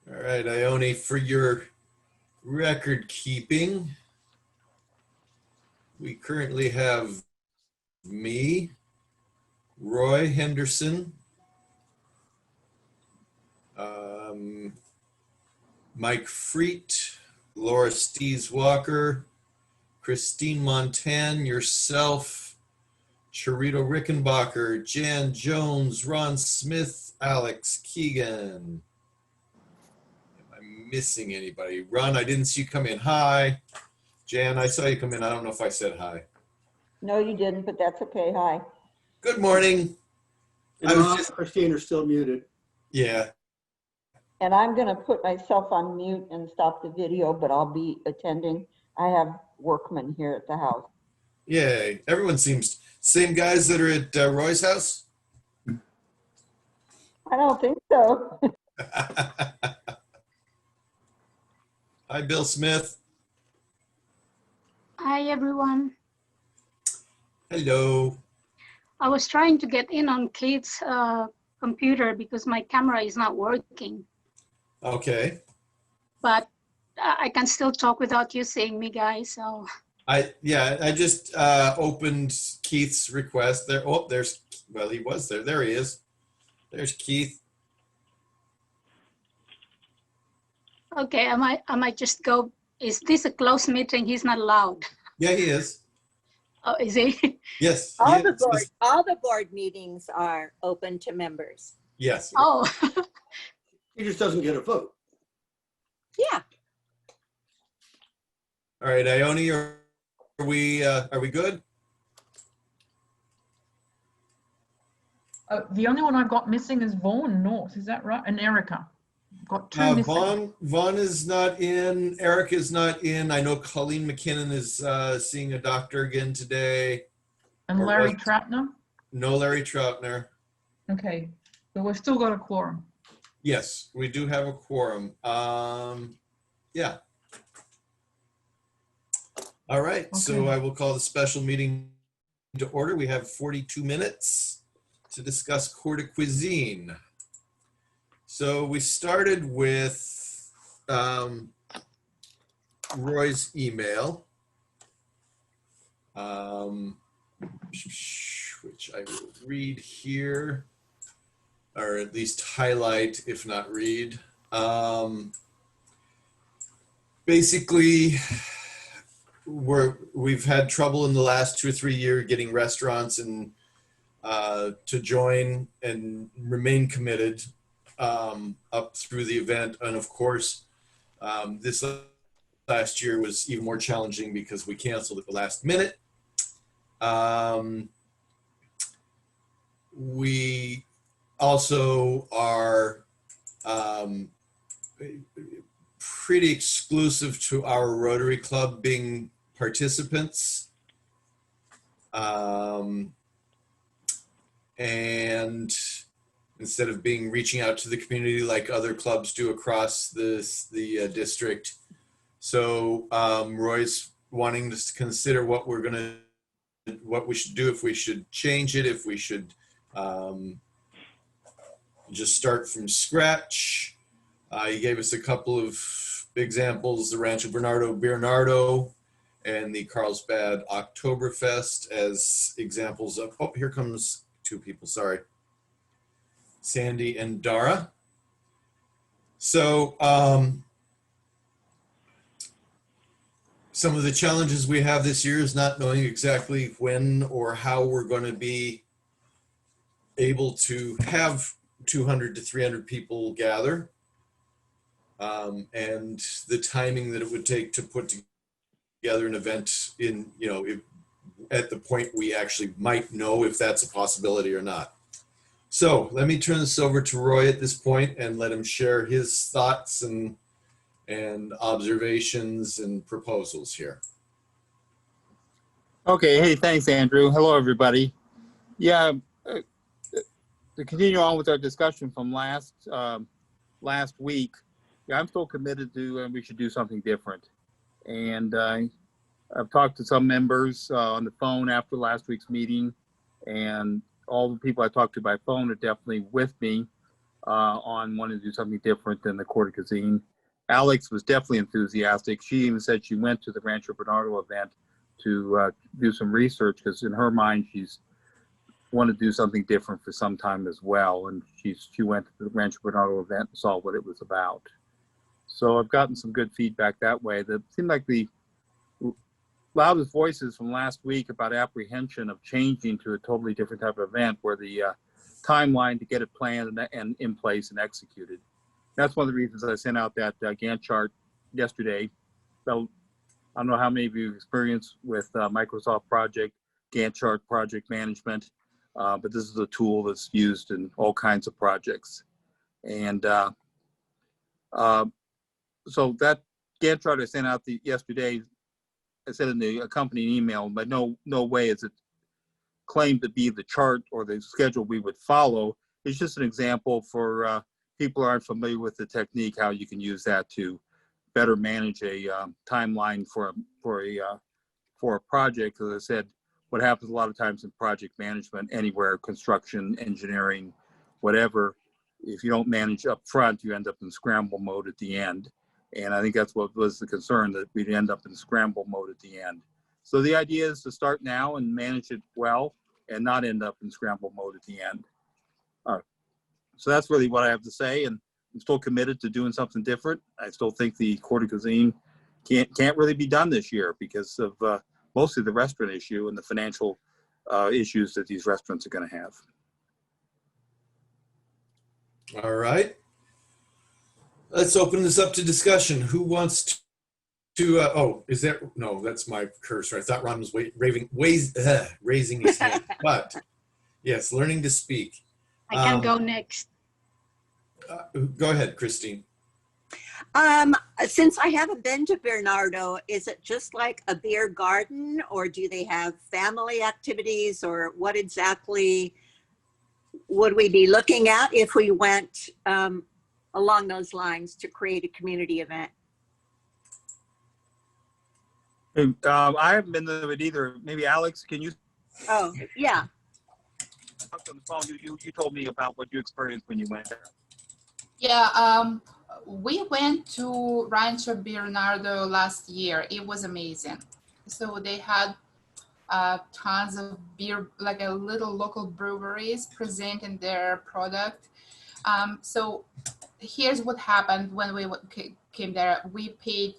All right, Ione, for your record keeping, we currently have me, Roy Henderson, Mike Freet, Laura Stees Walker, Christine Montan, yourself, Charito Rickenbacker, Jan Jones, Ron Smith, Alex Keegan. Am I missing anybody? Ron, I didn't see you come in. Hi. Jan, I saw you come in. I don't know if I said hi. No, you didn't, but that's okay. Hi. Good morning. And Ron, Christine are still muted. Yeah. And I'm going to put myself on mute and stop the video, but I'll be attending. I have workmen here at the house. Yay. Everyone seems, same guys that are at Roy's house? I don't think so. Hi, Bill Smith. Hi, everyone. Hello. I was trying to get in on Kate's computer because my camera is not working. Okay. But I can still talk without you seeing me, guys. So I just opened Keith's request there. Oh, well, he was there. There he is. There's Keith. okay, I might just go. Is this a closed meeting? He's not allowed. Yeah, he is. Oh, is he? Yes. All he the is. board meetings are open to members. Yes. Oh. He just doesn't get a vote. Yeah. All right, Ione, are we good? The only one I've got missing is Vaughan North. Is that right? And Erica. Got two missing. Vaughn is not in. Eric is not in. I know Colleen McKinnon is seeing a doctor again today. And Larry Troutner? No Larry Troutner. Okay, but we've still got a quorum. Yes, we do have a quorum. Yeah. All right, Okay. so I will call the special meeting to order. We have 42 minutes to discuss Cours de Cuisine. So we started with Roy's email, which I will read here, or at least highlight, if not read. Basically, we've had trouble in the last 2 or 3 years getting restaurants and to join and remain committed up through the event. And of course, this last year was even more challenging because we canceled at the last minute. We also are pretty exclusive to our Rotary Club being participants. And instead of reaching out to the community like other clubs do across the district. So Roy's wanting us to consider what we should do, if we should change it, if we should just start from scratch. He gave us a couple of examples, the Rancho Bernardo and the Carlsbad Oktoberfest as examples of, oh, here comes 2 people, sorry. Sandy and Dara. So some of the challenges we have this year is not knowing exactly when or how we're going to be able to have 200 to 300 people gather, and the timing that it would take to put together an event in, at the point we actually might know if that's a possibility or not. So let me turn this over to Roy at this point and let him share his thoughts and observations and proposals here. Okay, hey, thanks, Andrew. Hello, everybody. Yeah, to continue on with our discussion from last week, yeah, I'm still committed to we should do something different. And I've talked to some members on the phone after last week's meeting, and all the people I talked to by phone are definitely with me. on wanting to do something different than the Court of Cuisine. Alex was definitely enthusiastic. She even said she went to the Rancho Bernardo event to do some research because in her mind she's wanted to do something different for some time as well. And she went to the Rancho Bernardo event and saw what it was about. So I've gotten some good feedback that way. That seemed like the loudest voices from last week about apprehension of changing to a totally different type of event where the timeline to get it planned and in place and executed. That's one of the reasons I sent out that Gantt chart yesterday. So I don't know how many of you have experience with Microsoft Project, Gantt chart project management, but this is a tool that's used in all kinds of projects. And so that Gantt chart I sent out yesterday, I said in the accompanying email, but no way is it claimed to be the chart or the schedule we would follow. It's just an example for people who aren't familiar with the technique, how you can use that to better manage a timeline for a project. As I said, what happens a lot of times in project management, anywhere, construction, engineering, whatever, if you don't manage up front, you end up in scramble mode at the end. And I think that's what was the concern, that we'd end up in scramble mode at the end. So the idea is to start now and manage it well and not end up in scramble mode at the end. So that's really what I have to say. And I'm still committed to doing something different. I still think the Court of Cuisine can't really be done this year because of mostly the restaurant issue and the financial issues that these restaurants are going to have. All right. Let's open this up to discussion. Who wants to oh, is that, no, that's my cursor. I thought Ron was raising his hand, but yes, learning to speak. I can go next. Go ahead, Christine. Since I haven't been to Bernardo, is it just like a beer garden, or do they have family activities, or what exactly would we be looking at if we went along those lines to create a community event? I haven't been to it either. Maybe Alex, can you? Oh, yeah. On the phone, you told me about what you experienced when you went there. Yeah, we went to Rancho Bernardo last year. It was amazing. So they had tons of beer, like a little local breweries presenting their product. So here's what happened when we came there. We paid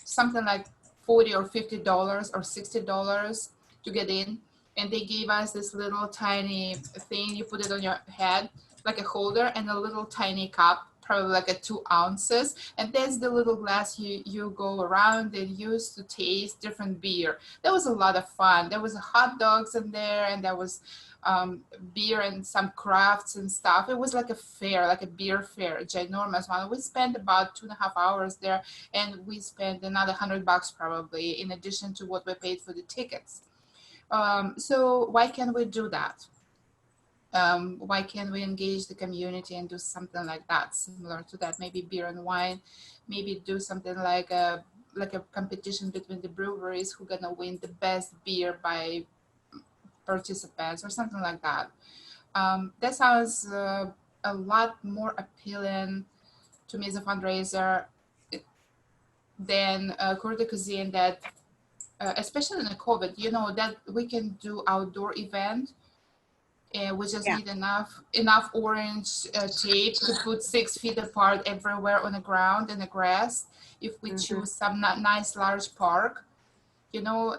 something like $40 or $50 or $60 to get in. And they gave us this little tiny thing, you put it on your head, like a holder, and a little tiny cup, probably like a 2 ounces. And there's the little glass you go around and use to taste different beer. That was a lot of fun. There was hot dogs in there, and there was beer and some crafts and stuff. It was like a fair, like a beer fair, a ginormous one. We spent about 2.5 hours there, and we spent another $100 probably, in addition to what we paid for the tickets. So why can't we do that? Why can't we engage the community and do something like that, similar to that? Maybe beer and wine, maybe do something like a competition between the breweries, who gonna win the best beer by participants or something like that. That sounds a lot more appealing to me as a fundraiser than Court de Cuisine, that especially in the COVID, you know, that we can do outdoor event. We just need enough orange tape to put 6 feet apart everywhere on the ground and the grass. If we choose some nice large park, you know,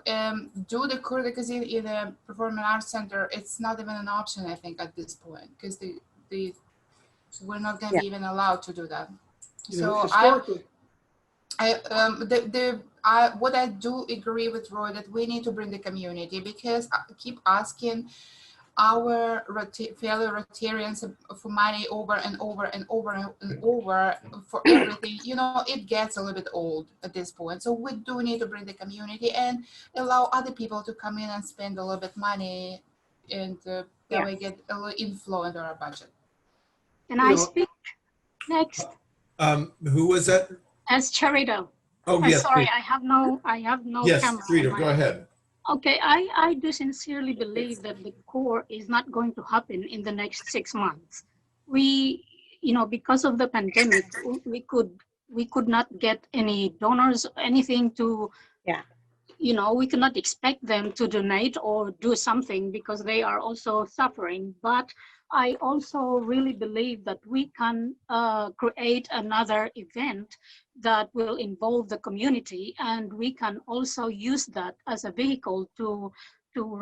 do the Court de Cuisine in a performing arts center. It's not even an option, I think, at this point, because we're not going to be even allowed to do that. You So know, what I do agree with Roy, that we need to bring the community, because I keep asking our fellow Rotarians for money over and over and over and over for everything. You know, it gets a little bit old at this point. So we do need to bring the community and allow other people to come in and spend a little bit money, and that way get a little inflow into our budget. Can I speak next? Who was that? As Charito. Oh, yes. Sorry, Frida. I have no Yes, camera. Frida, go ahead. Okay, I do sincerely believe that the core is not going to happen in the next 6 months. we, because of the pandemic, we could not get any donors, anything to, Yeah. we cannot expect them to donate or do something because they are also suffering. But I also really believe that we can create another event that will involve the community, and we can also use that as a vehicle to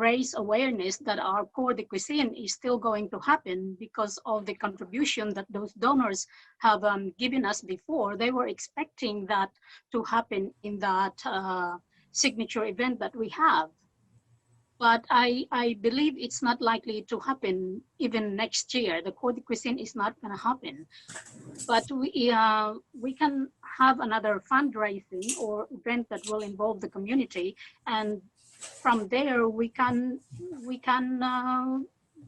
raise awareness that our core de cuisine is still going to happen because of the contribution that those donors have given us before. They were expecting that to happen in that signature event that we have. But I believe it's not likely to happen even next year. The core de cuisine is not going to happen. But we can have another fundraising or event that will involve the community, and from there we can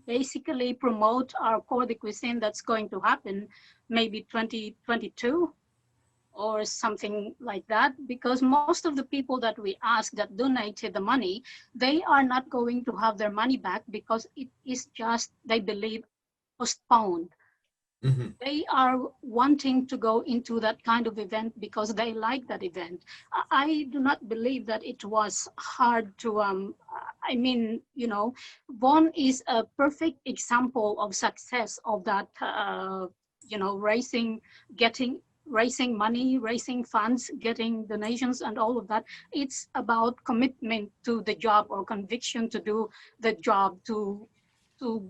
basically promote our core de cuisine that's going to happen maybe 2022 or something like that, because most of the people that we ask that donated the money, they are not going to have their money back because it is just, they believe, postponed. Mm-hmm. They are wanting to go into that kind of event because they like that event. I do not believe that it was hard to, I mean, Vaughan is a perfect example of success of that, raising money, raising funds, getting donations and all of that. It's about commitment to the job or conviction to do the job, to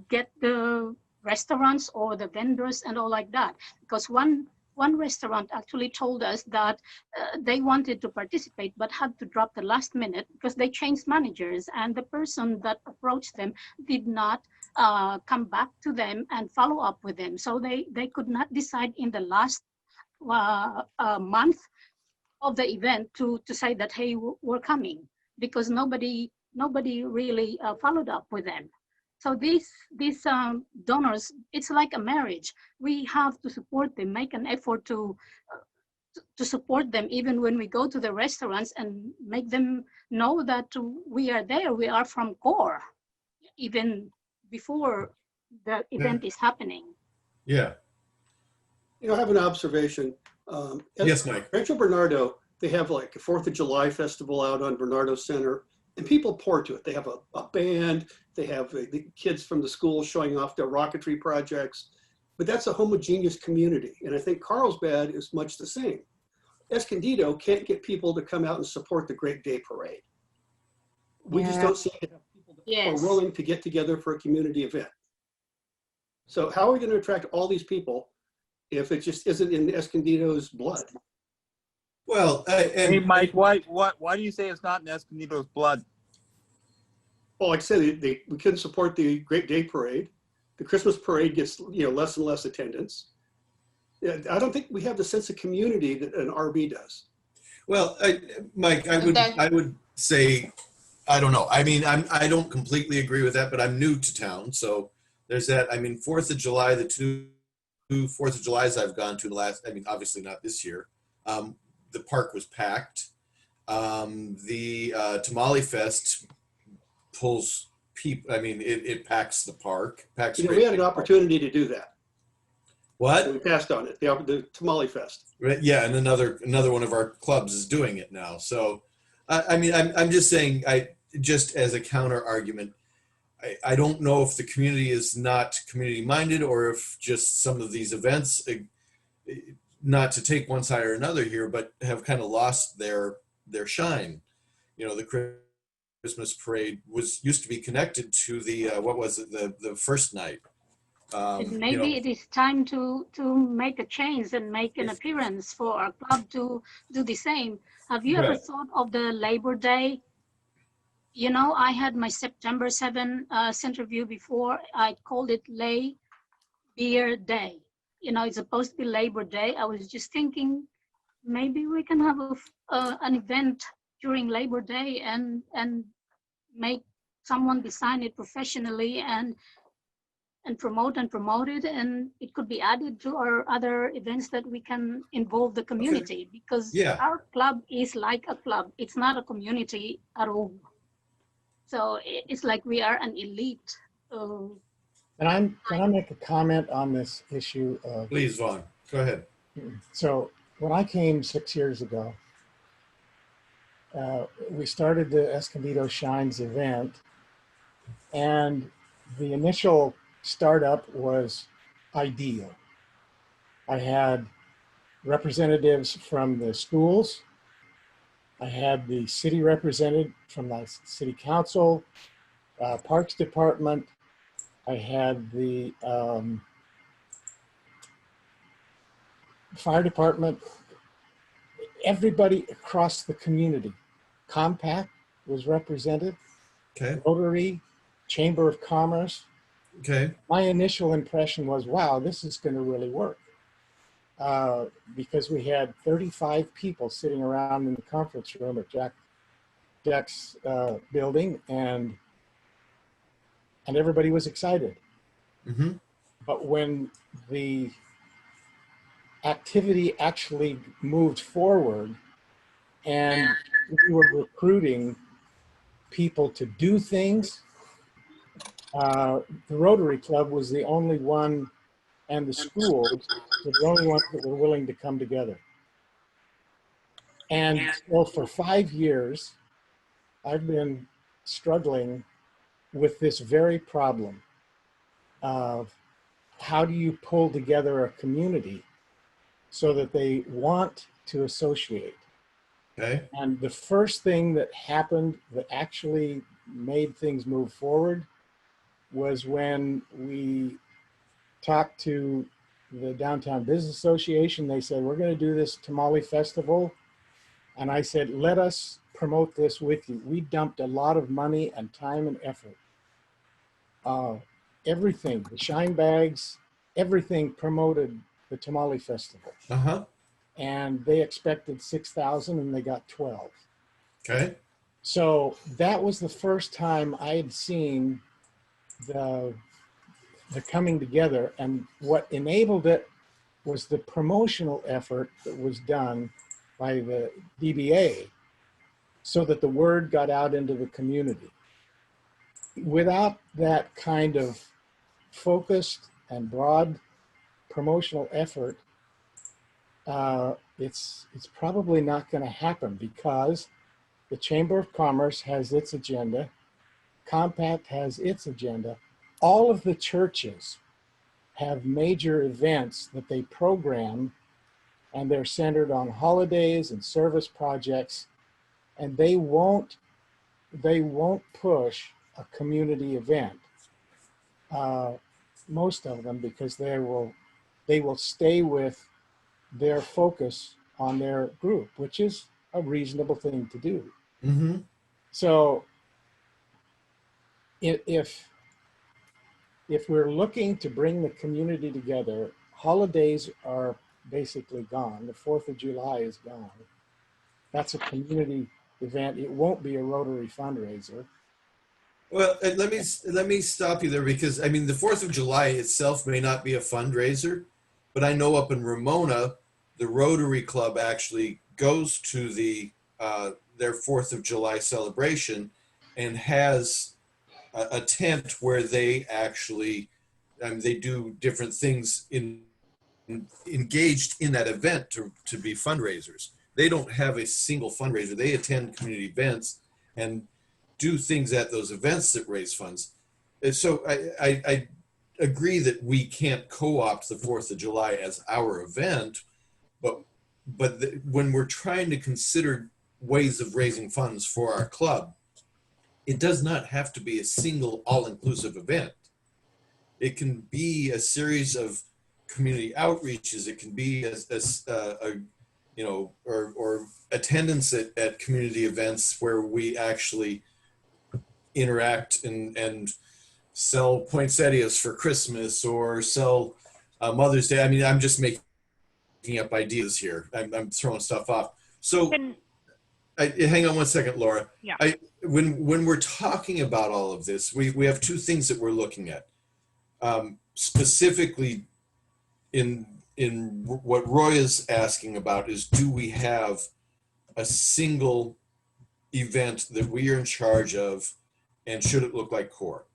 get the restaurants or the vendors and all like that. Because one restaurant actually told us that they wanted to participate but had to drop the last minute because they changed managers, and the person that approached them did not come back to them and follow up with them. So they could not decide in the last month of the event to say that, hey, we're coming, because nobody really followed up with them. So these donors, it's like a marriage. We have to support them, make an effort to support them, even when we go to the restaurants, and make them know that we are there. We are from core, even before the event is happening. Yeah. I have an observation. Yes, Mike. Rancho Bernardo, they have like a 4th of July festival out on Bernardo Center, and people pour to it. They have a band, they have the kids from the school showing off their rocketry projects, but that's a homogeneous community. And I think Carlsbad is much the same. Escondido can't get people to come out and support the Great Day Parade. We just don't seem to have people that are willing to get together for a community event. So how are we going to attract all these people if it just isn't in Escondido's blood? Well, Hey, Mike, why do you say it's not in Escondido's blood? Well, like I said, we couldn't support the Great Day Parade. The Christmas parade gets less and less attendance. I don't think we have the sense of community that an RB does. Well, Mike, I would say, I don't know. I mean, I don't completely agree with that, but I'm new to town, so there's that. I mean, 4th of July, the two 4th of Julys I've gone to the last, I mean, obviously not this year. The park was packed. The Tamale Fest pulls people. I mean, it packs the park. We had an opportunity to do that. What? We passed on it. The Tamale Fest. Right, yeah, and another one of our clubs is doing it now. So, I mean, I'm just saying, just as a counter argument, I don't know if the community is not community minded, or if just some of these events, not to take one side or another here, but have kind of lost their shine. The Christmas parade used to be connected to the what was it, the first night. Maybe it is time to make a change and make an appearance for our club to do the same. Have you ever thought of the Labor Day? I had my September 7 interview before. I called it Lay Beer Day. It's supposed to be Labor Day. I was just thinking maybe we can have an event during Labor Day and make someone design it professionally and promote it, and it could be added to our other events that we can involve the community, because our club is like a club. It's not a community at all. So it's like we are an elite Can I make a comment on this issue of, Please, Vaughn, go ahead. so when I came 6 years ago, we started the Escondido Shines event, and the initial startup was ideal. I had representatives from the schools. I had the city represented from the city council, parks department. I had the fire department, everybody across the community. Compact was represented, Okay, Rotary, Chamber of Commerce. okay, My initial impression was, wow, this is going to really work. Because we had 35 people sitting around in the conference room at Jack's building, and everybody was excited. mm-hmm, But when the activity actually moved forward and we were recruiting people to do things, the Rotary Club was the only one, and the schools were the only ones that were willing to come together. And so for 5 years, I've been struggling with this very problem of how do you pull together a community so that they want to associate. okay, And the first thing that happened that actually made things move forward was when we talked to the Downtown Business Association. They said, we're going to do this tamale festival. And I said, let us promote this with you. We dumped a lot of money and time and effort. Everything, the shine bags, everything promoted the tamale festival. uh-huh, And they expected 6,000 and they got 12. okay, So that was the first time I had seen the coming together, and what enabled it was the promotional effort that was done by the DBA so that the word got out into the community. Without that kind of focused and broad promotional effort, it's probably not going to happen, because the Chamber of Commerce has its agenda, Compact has its agenda. All of the churches have major events that they program, and they're centered on holidays and service projects, and they won't push a community event, most of them, because they will stay with their focus on their group, which is a reasonable thing to do. mm-hmm, So if we're looking to bring the community together, holidays are basically gone. The 4th of July is gone. That's a community event. It won't be a Rotary fundraiser. Well, and let me stop you there, because I mean, the 4th of July itself may not be a fundraiser, but I know up in Ramona, the Rotary Club actually goes to their 4th of July celebration and has a tent where they actually they do different things engaged in that event to be fundraisers. They don't have a single fundraiser. They attend community events and do things at those events that raise funds. And so I agree that we can't co-opt the 4th of July as our event, but when we're trying to consider ways of raising funds for our club, it does not have to be a single all-inclusive event. It can be a series of community outreaches. It can be or attendance at community events where we actually interact and sell poinsettias for Christmas or sell Mother's Day. I mean, I'm just making up ideas here. I'm throwing stuff off. So hang on one second, Laura. Yeah. When we're talking about all of this, we have two things that we're looking at. Specifically in what Roy is asking about is, do we have a single event that we are in charge of, and should it look like CORE?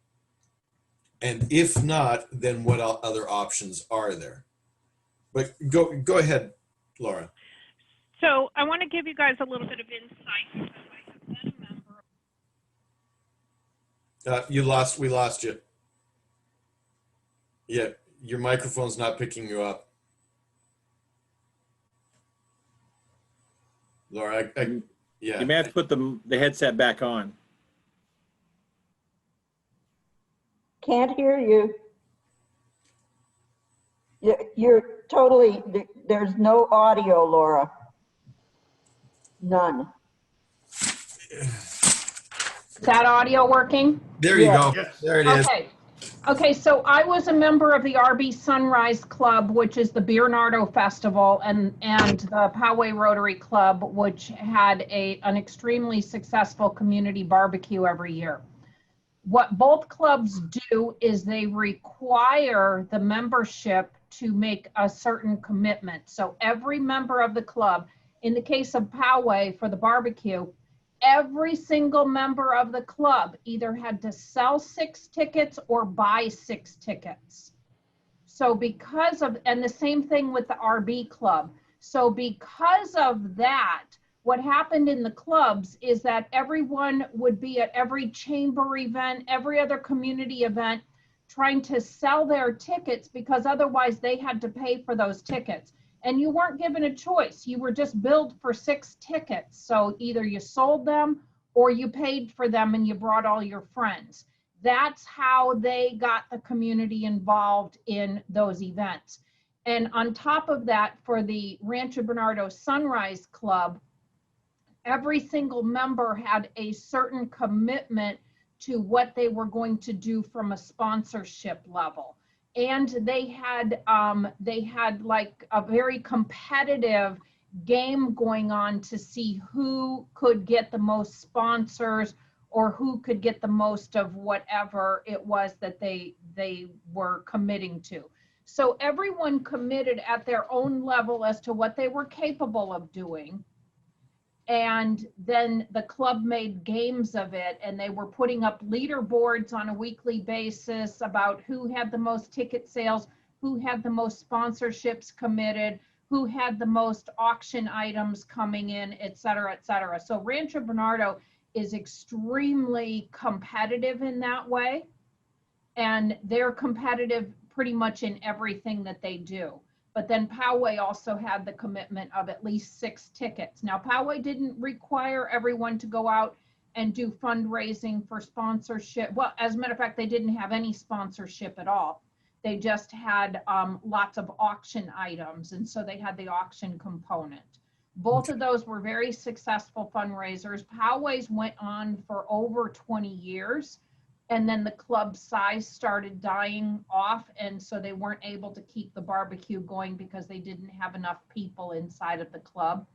And if not, then what other options are there? But go ahead, Laura. So I want to give you guys a little bit of insight because I have been a member. We lost you. Yeah, your microphone's not picking you up. Laura, yeah. You may have to put the headset back on. Can't hear you. You're totally, there's no audio, Laura. None. Is that audio working? There you go. Yes. There it is. Okay. Okay, so I was a member of the RB Sunrise Club, which is the Bernardo Festival, and the Poway Rotary Club, which had an extremely successful community barbecue every year. What both clubs do is they require the membership to make a certain commitment. So every member of the club, in the case of Poway for the barbecue, every single member of the club either had to sell 6 tickets or buy 6 tickets. So because of, and the same thing with the RB club. So because of that, what happened in the clubs is that everyone would be at every chamber event, every other community event, trying to sell their tickets because otherwise they had to pay for those tickets. And you weren't given a choice. You were just billed for 6 tickets. So either you sold them or you paid for them and you brought all your friends. That's how they got the community involved in those events. And on top of that, for the Rancho Bernardo Sunrise Club, every single member had a certain commitment to what they were going to do from a sponsorship level. And they had like a very competitive game going on to see who could get the most sponsors or who could get the most of whatever it was that they were committing to. So everyone committed at their own level as to what they were capable of doing. And then the club made games of it, and they were putting up leaderboards on a weekly basis about who had the most ticket sales, who had the most sponsorships committed, who had the most auction items coming in, et cetera, et cetera. So Rancho Bernardo is extremely competitive in that way, and they're competitive pretty much in everything that they do. But then Poway also had the commitment of at least 6 tickets. Now, Poway didn't require everyone to go out and do fundraising for sponsorship. Well, as a matter of fact, they didn't have any sponsorship at all. They just had lots of auction items, and so they had the auction component. Both of those were very successful fundraisers. Poway's went on for over 20 years. And then the club size started dying off, and so they weren't able to keep the barbecue going because they didn't have enough people inside of the club.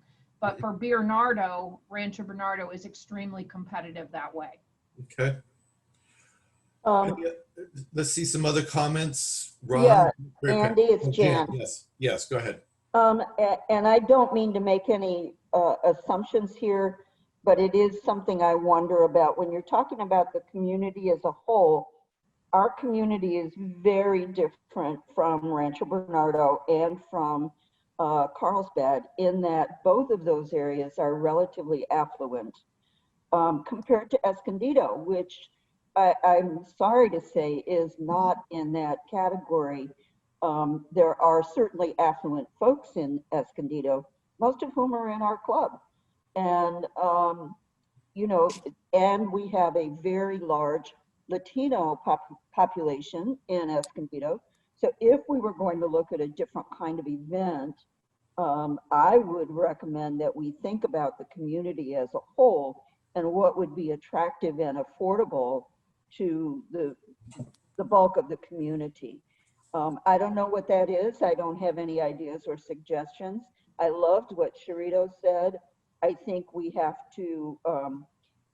But for Bernardo, Rancho Bernardo is extremely competitive that way. Okay. Let's see some other comments. Ron? Yeah, Very quick. Andy, it's Jan. Yes, go ahead. And I don't mean to make any assumptions here, but it is something I wonder about. When you're talking about the community as a whole, our community is very different from Rancho Bernardo and from Carlsbad in that both of those areas are relatively affluent compared to Escondido, which I'm sorry to say is not in that category. There are certainly affluent folks in Escondido, most of whom are in our club. And, you know, and we have a very large Latino population in Escondido. So if we were going to look at a different kind of event, I would recommend that we think about the community as a whole and what would be attractive and affordable to the bulk of the community. I don't know what that is. I don't have any ideas or suggestions. I loved what Sharito said. I think we have to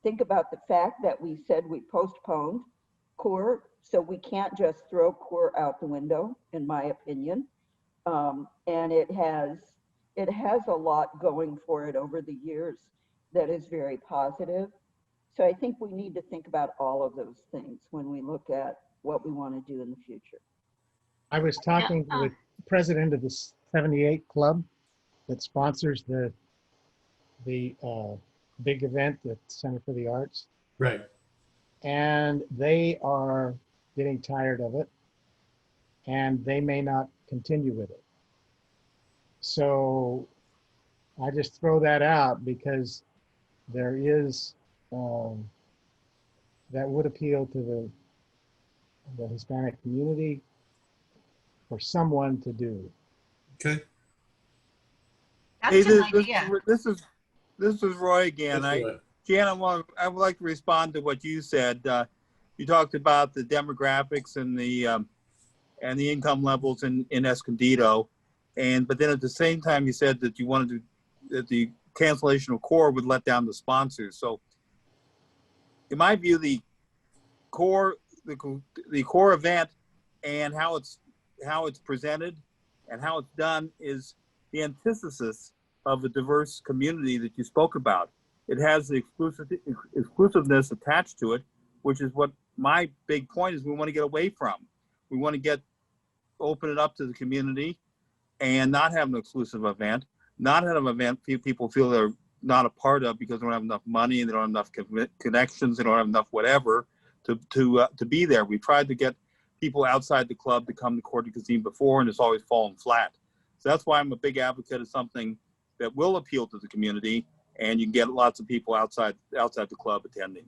think about the fact that we said we postponed CORE, so we can't just throw CORE out the window, in my opinion. And it has a lot going for it over the years that is very positive. So I think we need to think about all of those things when we look at what we want to do in the future. I was talking to the president of the 78 Club that sponsors the big event at Center for the Arts, Right. and they are getting tired of it, and they may not continue with it. So I just throw that out because there is that would appeal to the Hispanic community for someone to do. Okay. Hey, That's an idea. this is Roy again. That's right. Jan, I would like to respond to what you said. You talked about the demographics and the income levels in Escondido, but then at the same time you said that you wanted to that the cancellation of core would let down the sponsors. So, in my view, the core event and how it's presented and how it's done is the antithesis of the diverse community that you spoke about. It has the exclusiveness attached to it, which is what my big point is we want to get away from. We want to open it up to the community and not have an exclusive event, not have an event people feel they're not a part of because they don't have enough money, they don't have enough connections, they don't have enough whatever to be there. We tried to get people outside the club to come to Coeur d'Alene before, and it's always fallen flat. So that's why I'm a big advocate of something that will appeal to the community, and you can get lots of people outside the club attending.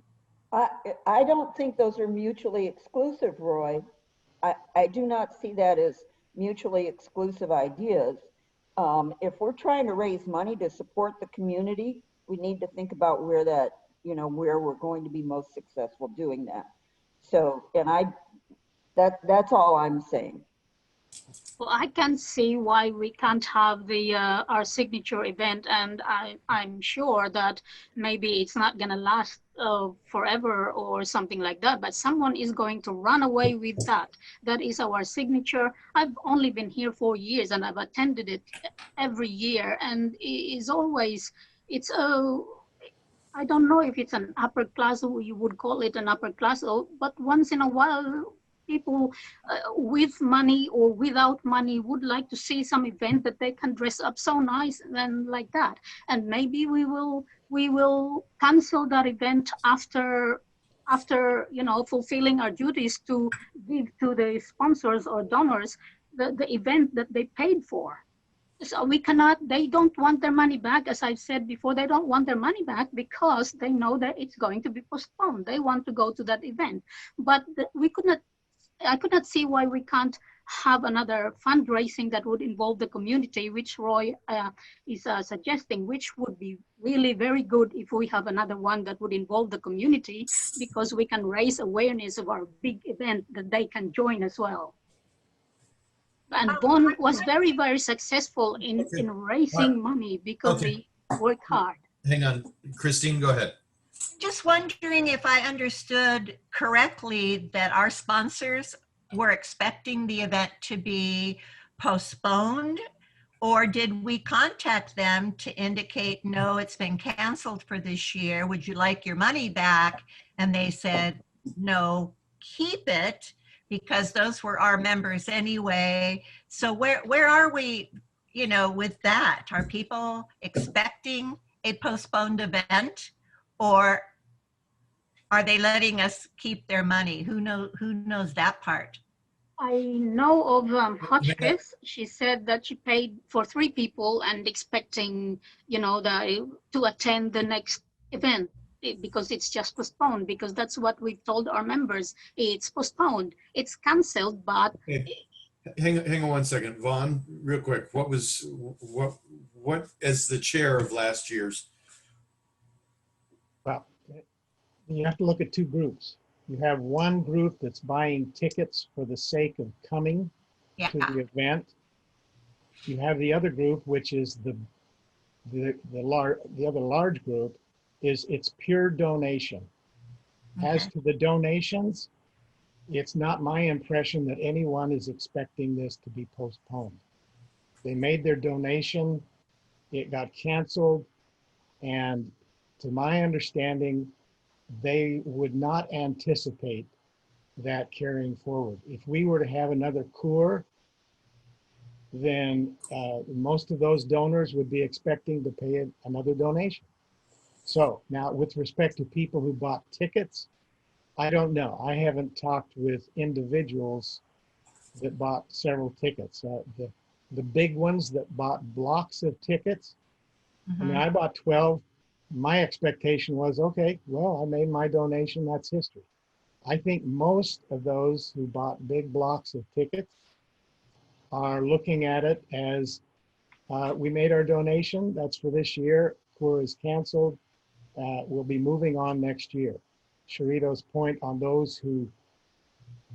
I don't think those are mutually exclusive, Roy. I do not see that as mutually exclusive ideas. If we're trying to raise money to support the community, we need to think about where that, where we're going to be most successful doing that. So, and that's all I'm saying. Well, I can see why we can't have our signature event, and I'm sure that maybe it's not going to last forever or something like that, but someone is going to run away with that. That is our signature. I've only been here 4 years, and I've attended it every year, and it's always, I don't know if it's an upper class, or you would call it an upper class, but once in a while, people with money or without money would like to see some event that they can dress up so nice and like that. And maybe we will cancel that event after fulfilling our duties to give to the sponsors or donors the event that they paid for. So we cannot, they don't want their money back. As I've said before, they don't want their money back because they know that it's going to be postponed. They want to go to that event. But I could not see why we can't have another fundraising that would involve the community, which Roy is suggesting, which would be really very good if we have another one that would involve the community, because we can raise awareness of our big event that they can join as well. And Bon was very, very successful in raising money because they work hard. Hang on, Christine, go ahead. Just wondering if I understood correctly that our sponsors were expecting the event to be postponed, or did we contact them to indicate, no, it's been canceled for this year, would you like your money back? And they said, no, keep it, because those were our members anyway. So where are we, with that? Are people expecting a postponed event? Or are they letting us keep their money? Who knows that part? I know of Hotchkiss. She said that she paid for 3 people and expecting, to attend the next event because it's just postponed, because that's what we've told our members. It's postponed. It's canceled, but. Hang on 1 second, Vaughn, real quick. What as the chair of last year's? Well, you have to look at 2 groups. You have one group that's buying tickets for the sake of coming to the event. You have the other group, which is the other large group, is it's pure donation. Okay. As to the donations, it's not my impression that anyone is expecting this to be postponed. They made their donation, it got canceled, and to my understanding, they would not anticipate that carrying forward. If we were to have another tour, then most of those donors would be expecting to pay another donation. So now with respect to people who bought tickets, I don't know. I haven't talked with individuals that bought several tickets. The big ones that bought blocks of tickets, I mean, I bought 12. My expectation was, okay, well, I made my donation, that's history. I think most of those who bought big blocks of tickets are looking at it as we made our donation, that's for this year, tour is canceled, we'll be moving on next year. Sharito's point on those who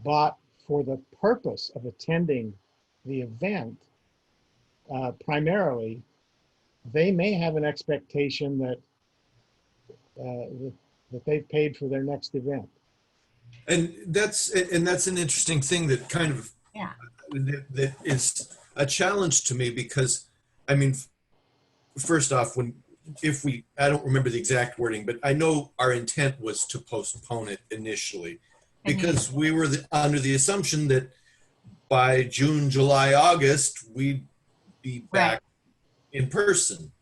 bought for the purpose of attending the event, primarily, they may have an expectation that that they've paid for their next event. And that's an interesting thing that kind of that is a challenge to me, because I mean, first off, I don't remember the exact wording, but I know our intent was to postpone it initially because we were under the assumption that by June, July, August, we'd be back in person.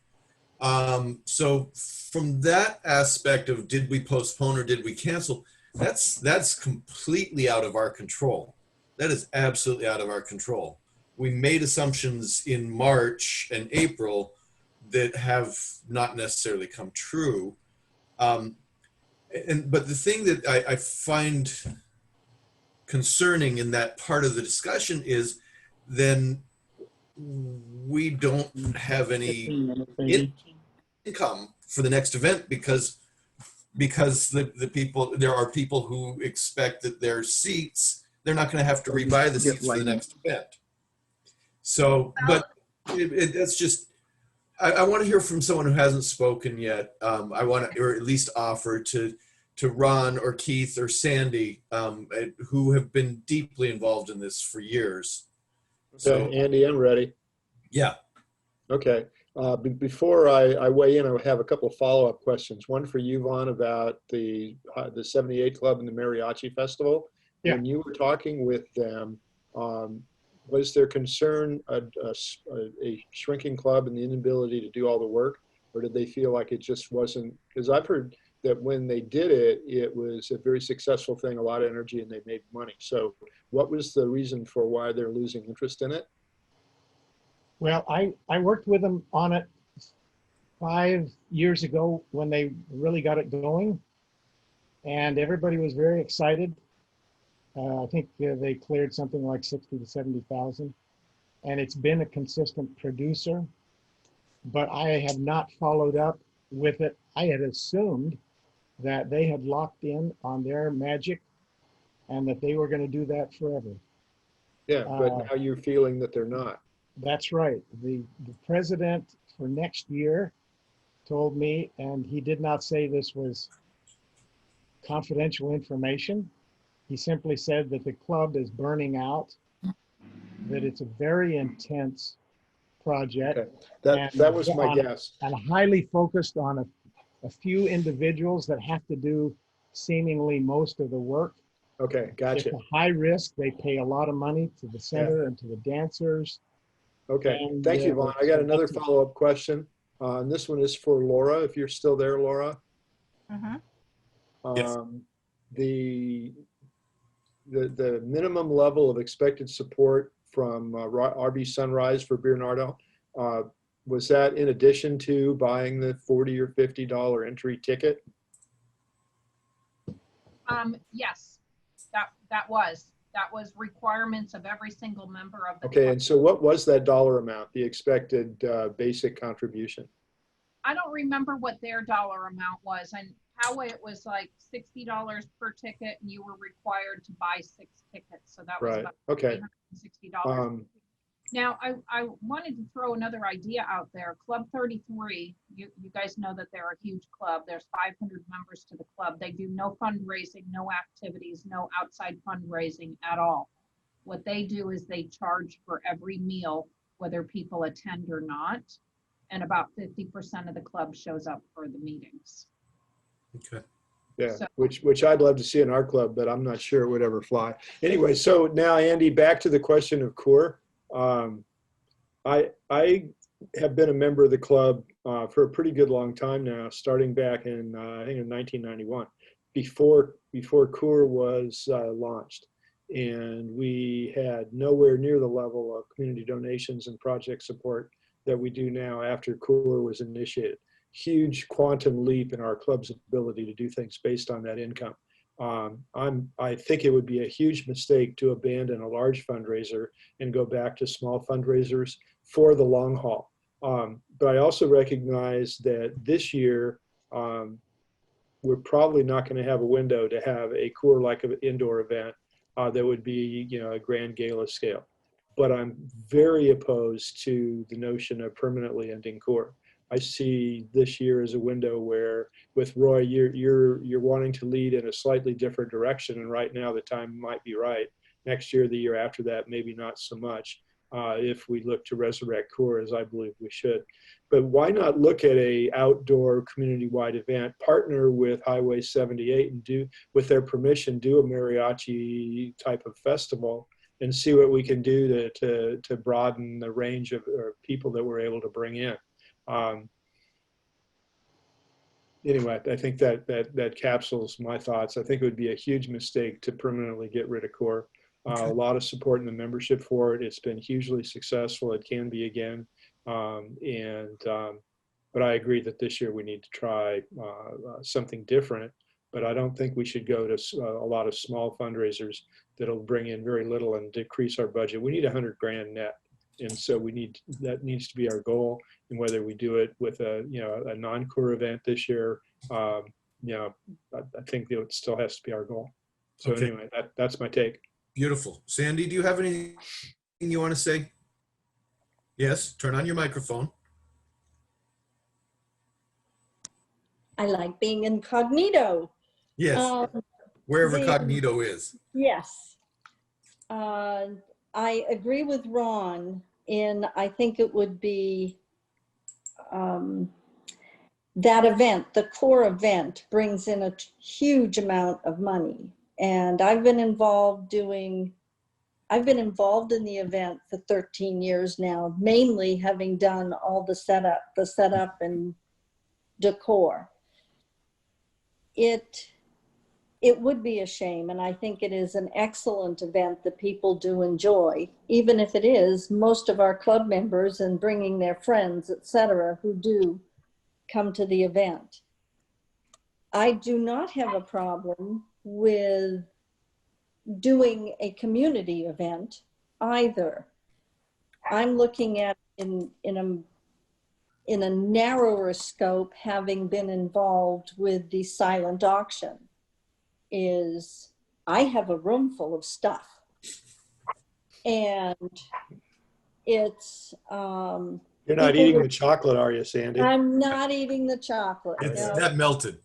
So from that aspect of did we postpone or did we cancel, that's completely out of our control. That is absolutely out of our control. We made assumptions in March and April that have not necessarily come true. But the thing that I find concerning in that part of the discussion is then we don't have any income for the next event because the people, there are people who expect that their seats, they're not going to have to rebuy the seats for the next event. So, but that's just, I want to hear from someone who hasn't spoken yet. I want to, or at least offer to Ron or Keith or Sandy, who have been deeply involved in this for years. So, Okay, Andy, I'm ready. Yeah. Okay. Before I weigh in, I have a couple of follow-up questions. One for you, Vaughn, about the 78 Club and the Mariachi Festival. Yeah. When you were talking with them, was their concern a shrinking club and the inability to do all the work, or did they feel like it just wasn't? Because I've heard that when they did it, it was a very successful thing, a lot of energy, and they made money. So what was the reason for why they're losing interest in it? Well, I worked with them on it 5 years ago when they really got it going, and everybody was very excited. I think they cleared something like 60 to 70,000, and it's been a consistent producer, but I have not followed up with it. I had assumed that they had locked in on their magic and that they were going to do that forever. Yeah, but now you're feeling that they're not. That's right. The president for next year told me, and he did not say this was confidential information. He simply said that the club is burning out, that it's a very intense project. Okay. That was my guess. And highly focused on a few individuals that have to do seemingly most of the work. Okay, gotcha. It's a high risk. They pay a lot of money to the center and to the dancers. Okay, And, thank you, Vaughn. I got another follow-up question. And this one is for Laura, if you're still there, Laura. Yes. The minimum level of expected support from RB Sunrise for Bernardo, was that in addition to buying the $40 or $50 entry ticket? Yes, that was requirements of every single member of the Okay, club. and so what was that dollar amount, the expected basic contribution? I don't remember what their dollar amount was, and how it was like $60 per ticket, and you were required to buy 6 tickets, so that was Right, about okay. $360. Now, I wanted to throw another idea out there. Club 33, you guys know that they're a huge club. There's 500 members to the club. They do no fundraising, no activities, no outside fundraising at all. What they do is they charge for every meal, whether people attend or not. And about 50% of the club shows up for the meetings. Okay. Yeah, So- which I'd love to see in our club, but I'm not sure it would ever fly. Anyway, so now Andy, back to the question of core. I have been a member of the club for a pretty good long time now, starting back in I think in 1991, before CORE was launched, and we had nowhere near the level of community donations and project support that we do now after CORE was initiated. Huge quantum leap in our club's ability to do things based on that income. I think it would be a huge mistake to abandon a large fundraiser and go back to small fundraisers for the long haul. But I also recognize that this year, we're probably not going to have a window to have a CORE like an indoor event that would be, a grand gala scale. But I'm very opposed to the notion of permanently ending CORE. I see this year as a window where, with Roy, you're wanting to lead in a slightly different direction, and right now the time might be right. Next year, the year after that, maybe not so much. If we look to resurrect CORE, as I believe we should. But why not look at a outdoor community-wide event, partner with Highway 78 and with their permission, do a mariachi type of festival and see what we can do to broaden the range of people that we're able to bring in. Anyway, I think that capsules my thoughts. I think it would be a huge mistake to permanently get rid of CORE. A lot of support in the membership for it. It's been hugely successful. It can be again. But I agree that this year we need to try something different. But I don't think we should go to a lot of small fundraisers that'll bring in very little and decrease our budget. We need 100 grand net. And so that needs to be our goal. And whether we do it with a non-CORE event this year, I think that it still has to be our goal. So anyway, that's my take. Beautiful. Sandy, do you have anything you want to say? Yes, turn on your microphone. I like being incognito. Yes, wherever cognito is. Yes. I agree with Ron I think it would be that event, the CORE event, brings in a huge amount of money. And I've been involved in the event for 13 years now, mainly having done all the setup and decor. It would be a shame, and I think it is an excellent event that people do enjoy, even if it is most of our club members and bringing their friends, etc., who do come to the event. I do not have a problem with doing a community event either. I'm looking at in a narrower scope, having been involved with the silent auction, is I have a room full of stuff. And it's You're not eating the chocolate, are you, Sandy? I'm not eating the chocolate. No. That melted.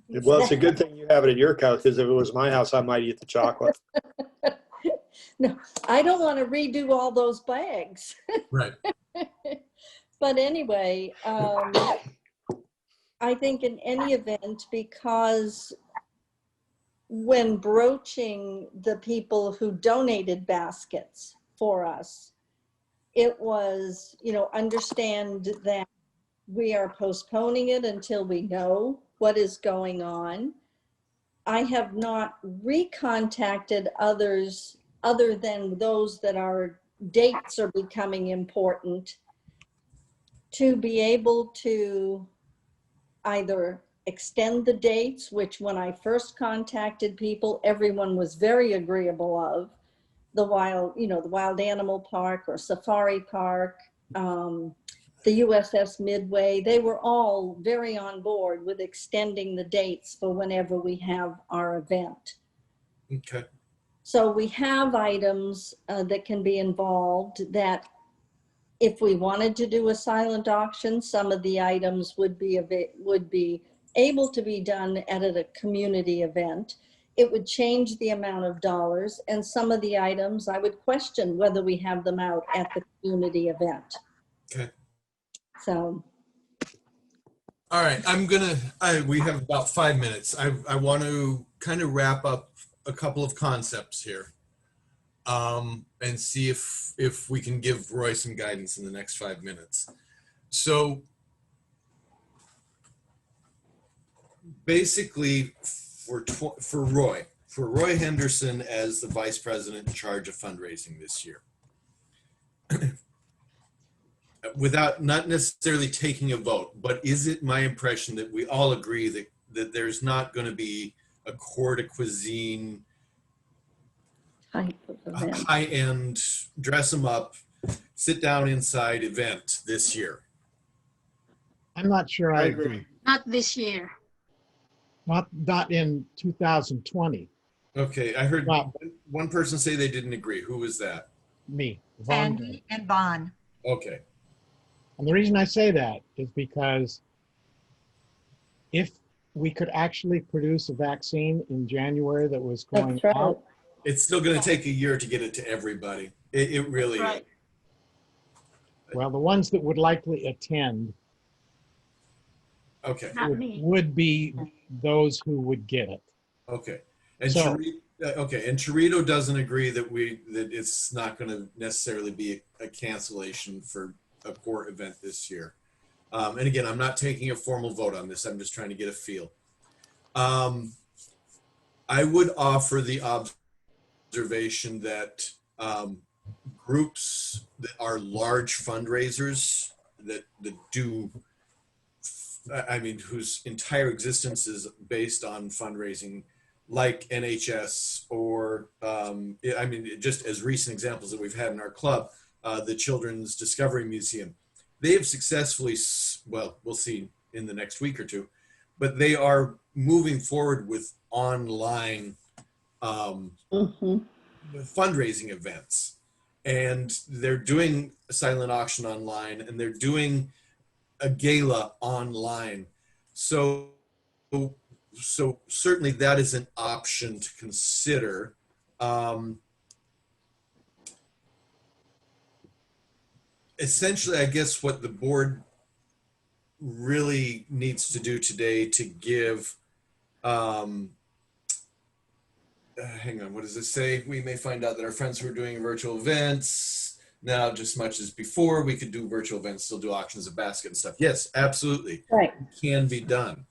Well, it's a good thing you have it at your house, because if it was my house, I might eat the chocolate. No, I don't want to redo all those bags. Right. But anyway, I think in any event, because when broaching the people who donated baskets for us, it was, understand that we are postponing it until we know what is going on. I have not recontacted others other than those that our dates are becoming important, to be able to either extend the dates, which when I first contacted people, everyone was very agreeable of, the wild animal park or safari park, the USS Midway, they were all very on board with extending the dates for whenever we have our event. Okay. So we have items that can be involved that if we wanted to do a silent auction, some of the items would be able to be done at a community event. It would change the amount of dollars, and some of the items I would question whether we have them out at the community event. Okay. So All right, we have about 5 minutes. I want to kind of wrap up a couple of concepts here. And see if we can give Roy some guidance in the next 5 minutes. So basically for Roy Henderson as the vice president in charge of fundraising this year, without not necessarily taking a vote, but is it my impression that we all agree that there's not going to be a cour de cuisine Type of event. high-end, dress them up, sit down inside event this year? I'm not sure I I agree. agree. Not this year. Not in 2020. Okay, I heard Well, one person say they didn't agree. Who was that? me, Vaughn. Sandy and Bon. Okay. And the reason I say that is because if we could actually produce a vaccine in January that was going That's right. out, It's still going to take a year to get it to everybody. It really Right. is. well, the ones that would likely attend Okay. Not me. would be those who would get it. Okay. And So- and Chirito doesn't agree that it's not going to necessarily be a cancellation for a core event this year. And again, I'm not taking a formal vote on this. I'm just trying to get a feel. I would offer the observation that groups that are large fundraisers that do, I mean, whose entire existence is based on fundraising, like NHS or, I mean, just as recent examples that we've had in our club, the Children's Discovery Museum. They have successfully, well, we'll see in the next week or two, but they are moving forward with online fundraising events. And they're doing a silent auction online, and they're doing a gala online. So certainly that is an option to consider. Essentially, I guess what the board really needs to do today to give, hang on, what does it say? We may find out that our friends who are doing virtual events now, just as much as before, we could do virtual events, still do auctions of basket and stuff. Yes, absolutely. Right. It can be done.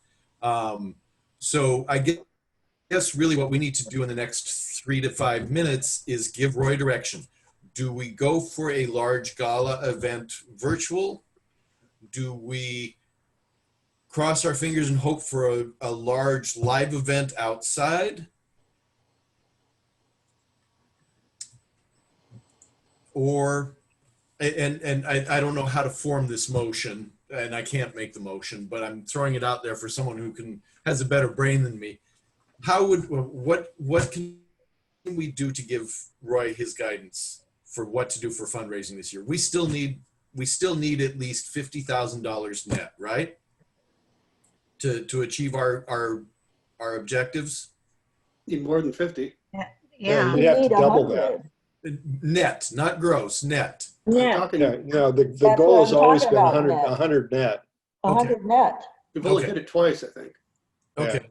So I guess really what we need to do in the next 3 to 5 minutes is give Roy direction. Do we go for a large gala event virtual? Do we cross our fingers and hope for a large live event outside? Or, and I don't know how to form this motion, and I can't make the motion, but I'm throwing it out there for someone who has a better brain than me. What can we do to give Roy his guidance for what to do for fundraising this year? We still need at least $50,000 net, right? To achieve our objectives. Need more than 50. Yeah. You'd have to Need double 100. that. Net, not gross, net. Yeah, Talking, Yeah, no, the That's what goal has I'm always talking been about, 100, net. 100 net. 100 net. we've only Okay. hit it twice, I think. Okay.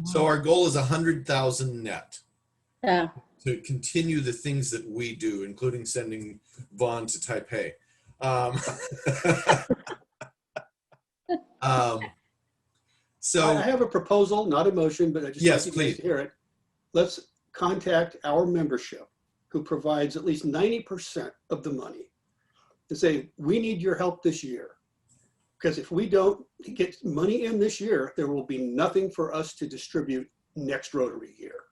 So our goal is 100,000 net Yeah. to continue the things that we do, including sending Vaughn to Taipei. So I have a proposal, not a motion, but I just Yes, like you guys please. to hear it. Let's contact our membership, who provides at least 90% of the money, and say, we need your help this year. Because if we don't get money in this year, there will be nothing for us to distribute next Rotary year.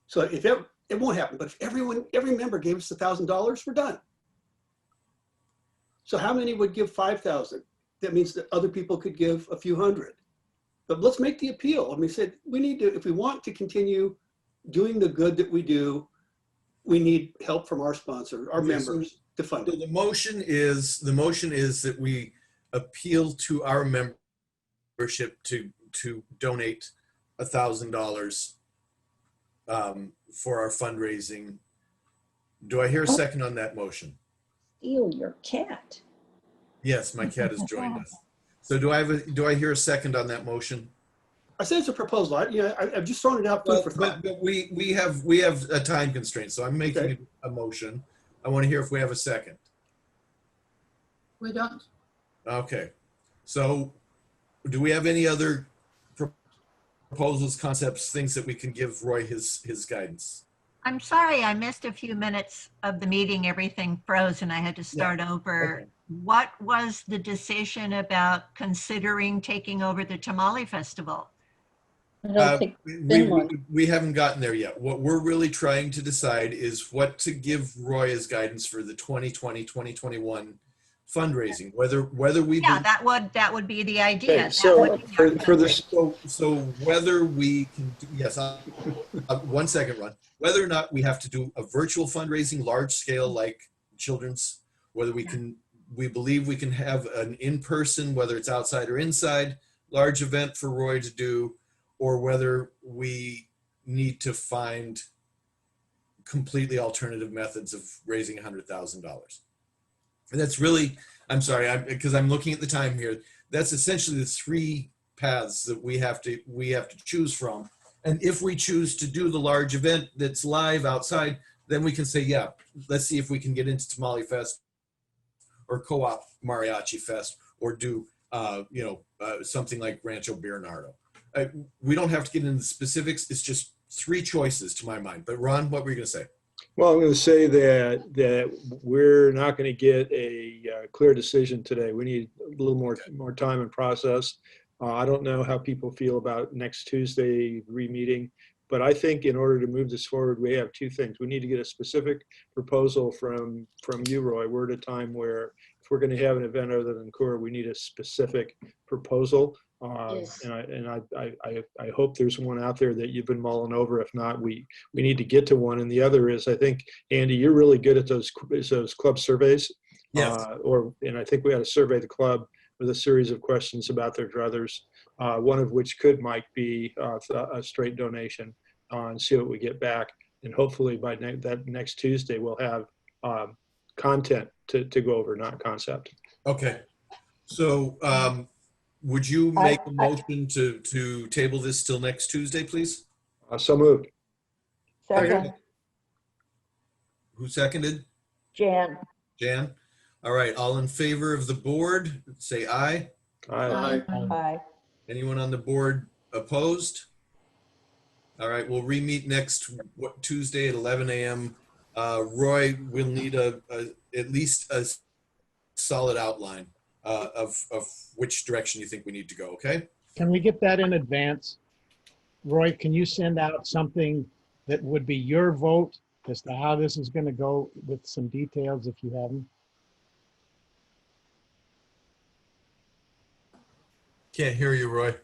So if it won't happen, but if every member gave us $1,000, we're done. So how many would give 5,000? That means that other people could give a few hundred. But let's make the appeal. I mean, said we need to, if we want to continue doing the good that we do, we need help from our sponsor, our Okay, so- members to fund it. the motion is that we appeal to our membership to donate $1,000 for our fundraising. Do I hear a second on that motion? Steal your cat. Yes, my cat has joined us. So do I hear a second on that motion? I said it's a proposal. I've just thrown it out food Well, for thought. but we have a time constraint, so I'm making Okay. a motion. I want to hear if we have a second. We don't. Okay. So do we have any other proposals, concepts, things that we can give Roy his guidance? I'm sorry, I missed a few minutes of the meeting. Everything froze and I had to start over. Okay. What was the decision about considering taking over the Tamale Festival? I don't think We haven't gotten there yet. What we're really trying to decide is what to give Roy as guidance for the 2020-2021 fundraising, whether we Yeah, that would be the idea. Okay, That so would be for this, so whether we can do, yes, 1 second, Ron. Whether or not we have to do a virtual fundraising, large scale, like children's, whether we believe we can have an in-person, whether it's outside or inside, large event for Roy to do, or whether we need to find completely alternative methods of raising $100,000. And that's really, I'm sorry, because I'm looking at the time here. That's essentially the three paths that we have to choose from. And if we choose to do the large event that's live outside, then we can say, yeah, let's see if we can get into Tamale Fest or Co-op Mariachi Fest, or do something like Rancho Bernardo. We don't have to get into the specifics. It's just three choices to my mind. But Ron, what were you going to say? well, I'm going to say that we're not going to get a clear decision today. We need a little more time and process. I don't know how people feel about next Tuesday re-meeting, but I think in order to move this forward, we have two things. We need to get a specific proposal from you, Roy. We're at a time where if we're going to have an event other than CORE, we need a specific proposal. Yes. And I hope there's one out there that you've been mulling over. If not, we need to get to one. And the other is, I think, Andy, you're really good at those club surveys. Yes. And I think we ought to survey the club with a series of questions about their druthers, one of which might be a straight donation, and see what we get back. And hopefully by that next Tuesday, we'll have content to go over, not concept. Okay. So would you make a motion to table this till next Tuesday, please? So moved. Second, Who seconded? Jan. Jan? All right. All in favor of the board, say aye. Aye. Aye. Anyone on the board opposed? All right, we'll re-meet next Tuesday at 11 a.m. Roy, we'll need at least a solid outline of which direction you think we need to go, okay? Can we get that in advance? Roy, can you send out something that would be your vote as to how this is going to go with some details if you have them? Can't hear you, Roy.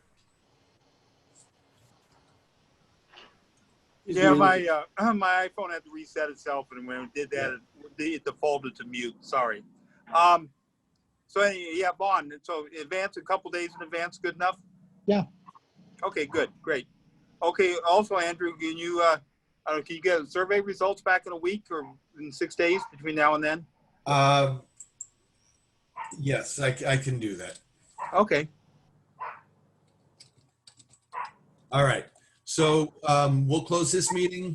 Yeah, my iPhone had to reset itself, and when it did that, it defaulted to mute. Sorry. So yeah, Bond. So advance, a couple days in advance, good enough? Yeah. Okay, good, great. Okay. Also, Andrew, can you can you get survey results back in a week or in 6 days between now and then? Yes, I can do that. Okay. All right. So we'll close this meeting.